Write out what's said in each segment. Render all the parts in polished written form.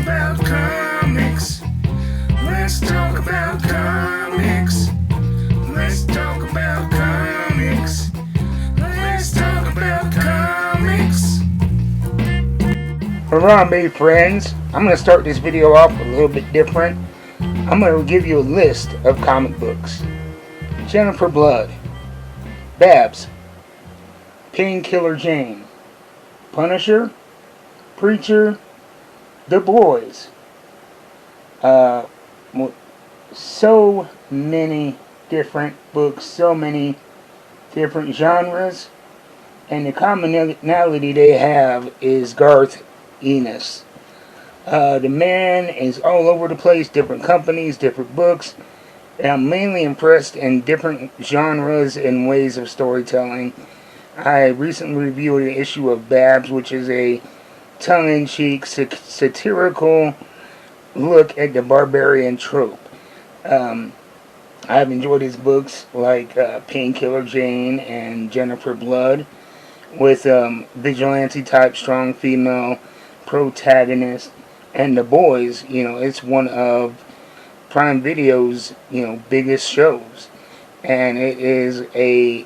about comics. Let's talk about comics. Let's talk about comics. Let's talk about comics. Harambe friends, I'm going to start this video off a little bit different. I'm going to give you a list of comic books. Jennifer Blood, Babs, Painkiller Jane, Punisher, Preacher, The Boys. So many different books, so many different genres, and the commonality they have is Garth Ennis. The man is all over the place, different companies, different books, and I'm mainly impressed in different genres and ways of storytelling. I recently reviewed an issue of Babs, which is a tongue-in-cheek, satirical look at the barbarian trope. I've enjoyed his books like Painkiller Jane and Jennifer Blood, with vigilante-type strong female protagonist. And The Boys, it's one of Prime Video's, biggest shows. And it is a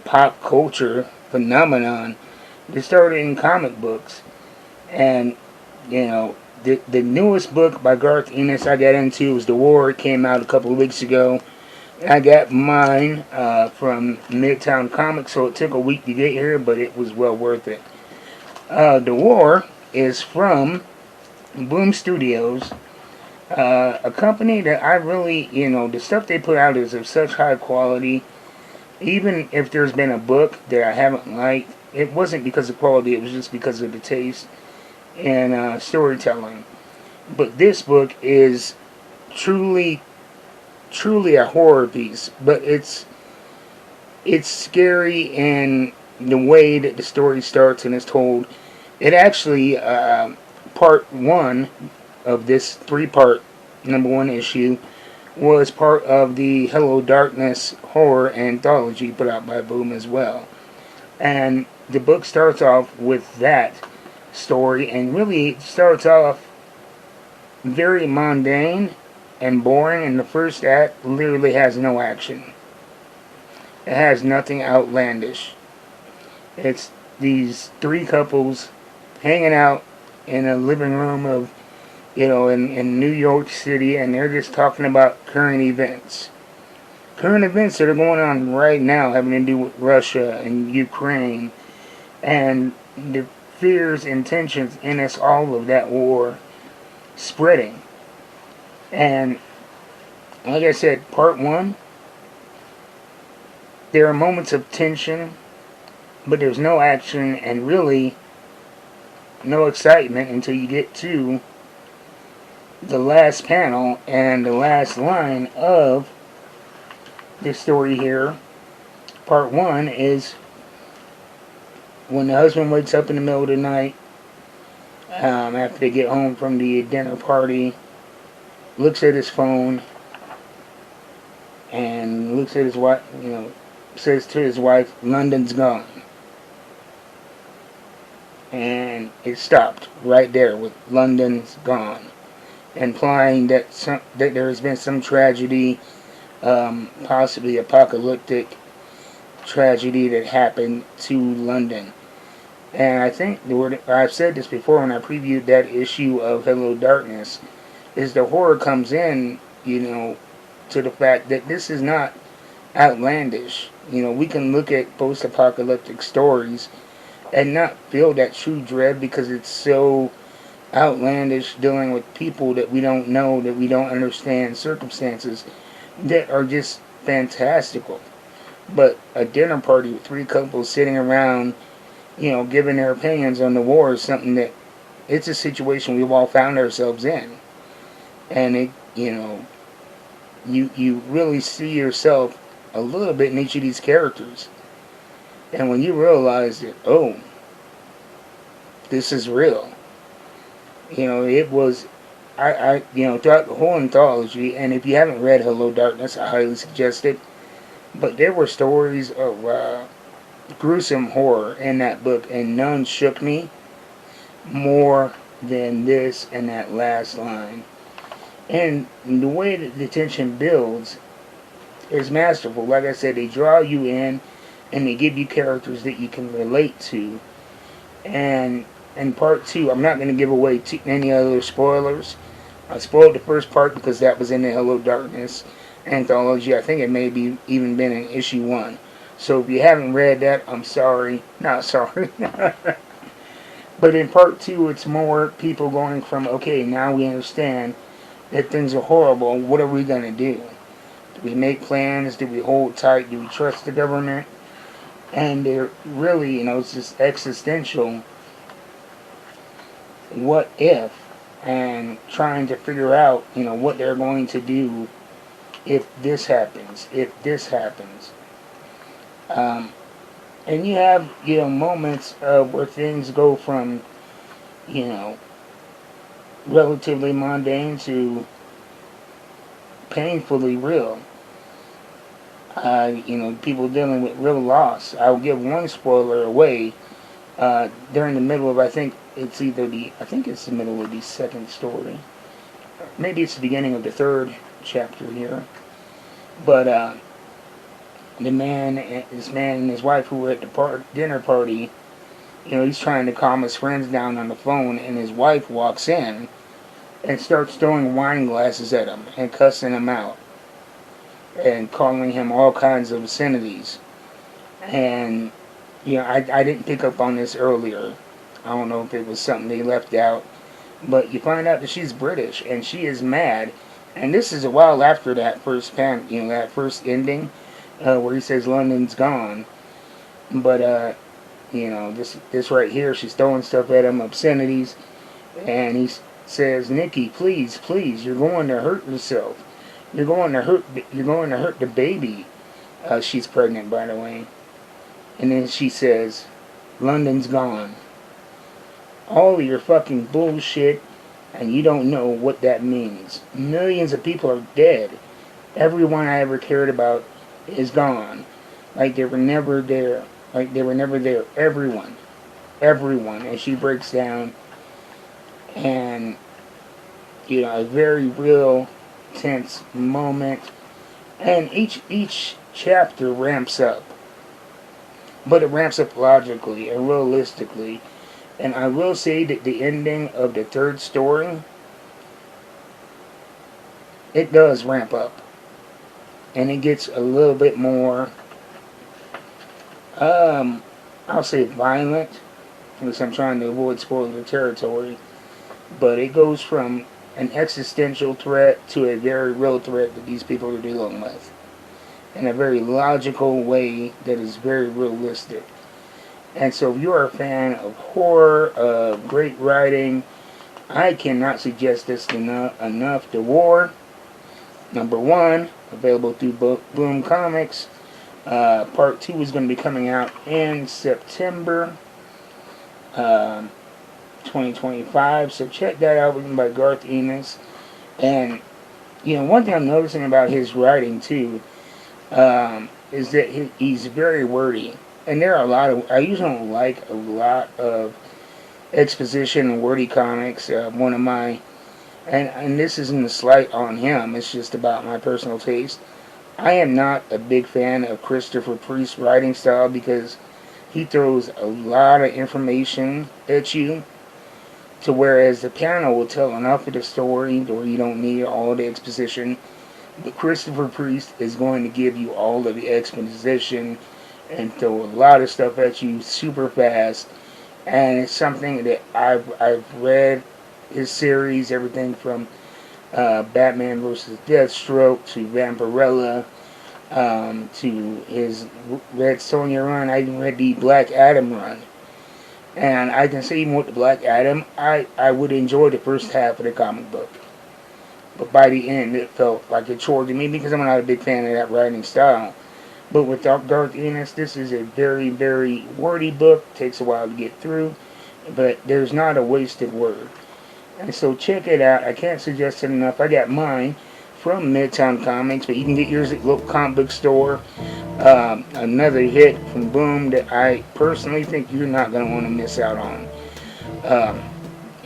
pop culture phenomenon that started in comic books. And, the newest book by Garth Ennis I got into was The War. It came out a couple of weeks ago. I got mine from Midtown Comics, so it took a week to get here, but it was well worth it. The War is from Boom Studios, a company that I really, the stuff they put out is of such high quality. Even if there's been a book that I haven't liked, it wasn't because of quality, it was just because of the taste and storytelling. But this book is truly a horror piece, but it's scary in the way that the story starts and is told. It actually, part one of this three-part number one issue was part of the Hello Darkness horror anthology put out by Boom as well. And the book starts off with that story, and really starts off very mundane and boring, and the first act literally has no action. It has nothing outlandish. It's these three couples hanging out in a living room of, in New York City, and they're just talking about current events. Current events that are going on right now having to do with Russia and Ukraine, and the fears and tensions in us all of that war spreading. And like I said, part one, there are moments of tension, but there's no action and really no excitement until you get to the last panel and the last line of this story here. Part one is when the husband wakes up in the middle of the night after they get home from the dinner party, looks at his phone and looks at his wife, says to his wife, "London's gone." And it stopped right there with "London's gone," implying that there has been some tragedy, possibly apocalyptic tragedy that happened to London. And I think I've said this before when I previewed that issue of Hello Darkness, is the horror comes in, to the fact that this is not outlandish. We can look at post-apocalyptic stories and not feel that true dread because it's so outlandish, dealing with people that we don't know, that we don't understand, circumstances that are just fantastical. But a dinner party with three couples sitting around, giving their opinions on the war is something that, it's a situation we've all found ourselves in. And it, you really see yourself a little bit in each of these characters. And when you realize that, oh, this is real. It was, throughout the whole anthology, and if you haven't read Hello Darkness, I highly suggest it. But there were stories of gruesome horror in that book, and none shook me more than this and that last line. And the way that the tension builds is masterful. Like I said, they draw you in and they give you characters that you can relate to. And in part two, I'm not going to give away any other spoilers. I spoiled the first part because that was in the Hello Darkness anthology. I think it may be even been in issue 1. So if you haven't read that, I'm sorry. Not sorry. But in part 2, it's more people going from, okay, now we understand that things are horrible. What are we going to do? Do we make plans? Do we hold tight? Do we trust the government? And they're really, it's just existential. What if? And trying to figure out, what they're going to do if this happens. If this happens. And you have, moments where things go from, relatively mundane to painfully real. People dealing with real loss. I'll give one spoiler away. During the middle of, I think it's the middle of the second story. Maybe it's the beginning of the third chapter here. But this man and his wife who were at the dinner party, he's trying to calm his friends down on the phone, and his wife walks in and starts throwing wine glasses at him and cussing him out and calling him all kinds of obscenities. And I didn't pick up on this earlier. I don't know if it was something they left out, but you find out that she's British and she is mad. And this is a while after that first that first ending, where he says London's gone. But this right here, she's throwing stuff at him, obscenities, and he says, "Nikki, please, you're going to hurt yourself. You're going to hurt the baby." She's pregnant, by the way. And then she says, "London's gone. All of your fucking bullshit, and you don't know what that means. Millions of people are dead. Everyone I ever cared about is gone. Like they were never there. Everyone. And she breaks down, and a very real, tense moment. And each chapter ramps up, but it ramps up logically and realistically. And I will say that the ending of the third story, it does ramp up. And it gets a little bit more, I'll say violent, because I'm trying to avoid spoiling the territory. But it goes from an existential threat to a very real threat that these people are dealing with, in a very logical way that is very realistic. And so if you're a fan of horror, of great writing, I cannot suggest this enough. The War, #1, available through Boom Comics. Part 2 is going to be coming out in September 2025. So check that out, written by Garth Ennis. And, one thing I'm noticing about his writing, too, is that he's very wordy. And there are I usually don't like a lot of exposition and wordy comics. One of my, and this isn't a slight on him, it's just about my personal taste. I am not a big fan of Christopher Priest's writing style because he throws a lot of information at you, to whereas the panel will tell enough of the story where you don't need all the exposition. But Christopher Priest is going to give you all of the exposition and throw a lot of stuff at you super fast. And it's something that I've read his series, everything from Batman vs. Deathstroke to Vampirella, to his Red Sonja run. I even read the Black Adam run. And I can say even with the Black Adam, I would enjoy the first half of the comic book. But by the end, it felt like a chore to me because I'm not a big fan of that writing style. But with Garth Ennis, this is a very, very wordy book. Takes a while to get through, but there's not a wasted word. And so check it out. I can't suggest it enough. I got mine from Midtown Comics, but you can get yours at local comic book store. Another hit from Boom that I personally think you're not going to want to miss out on.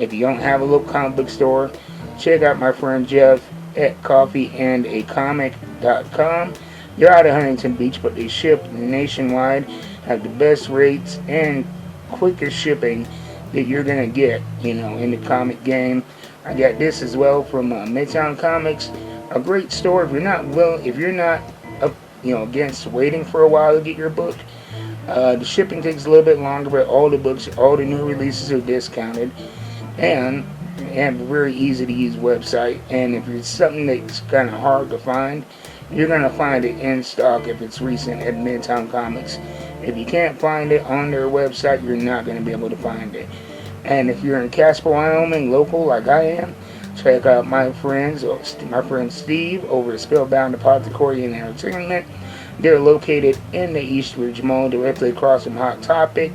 If you don't have a local comic book store, check out my friend Jeff at coffeeandacomic.com. They're out of Huntington Beach, but they ship nationwide, have the best rates and quickest shipping that you're gonna get, in the comic game. I got this as well from Midtown Comics, a great store. If you're not against waiting for a while to get your book, the shipping takes a little bit longer, but all the new releases are discounted, and they have a very easy to use website. And if it's something that's kind of hard to find, you're gonna find it in stock if it's recent at Midtown Comics. If you can't find it on their website, you're not gonna be able to find it. And if you're in Casper, Wyoming, local like I am, check out my friend Steve over at Spellbound Apothecary and Entertainment. They're located in the Eastridge Mall, directly across from Hot Topic.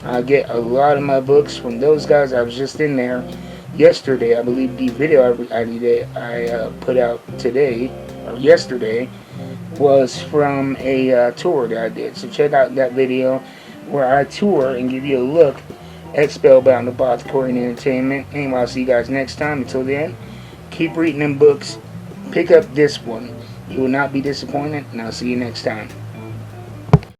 I get a lot of my books from those guys. I was just in there yesterday. I believe the video I put out today or yesterday was from a tour that I did. So check out that video where I tour and give you a look at Spellbound Apothecary and Entertainment. Anyway, I'll see you guys next time. Until then, keep reading them books. Pick up this one. You will not be disappointed, and I'll see you next time.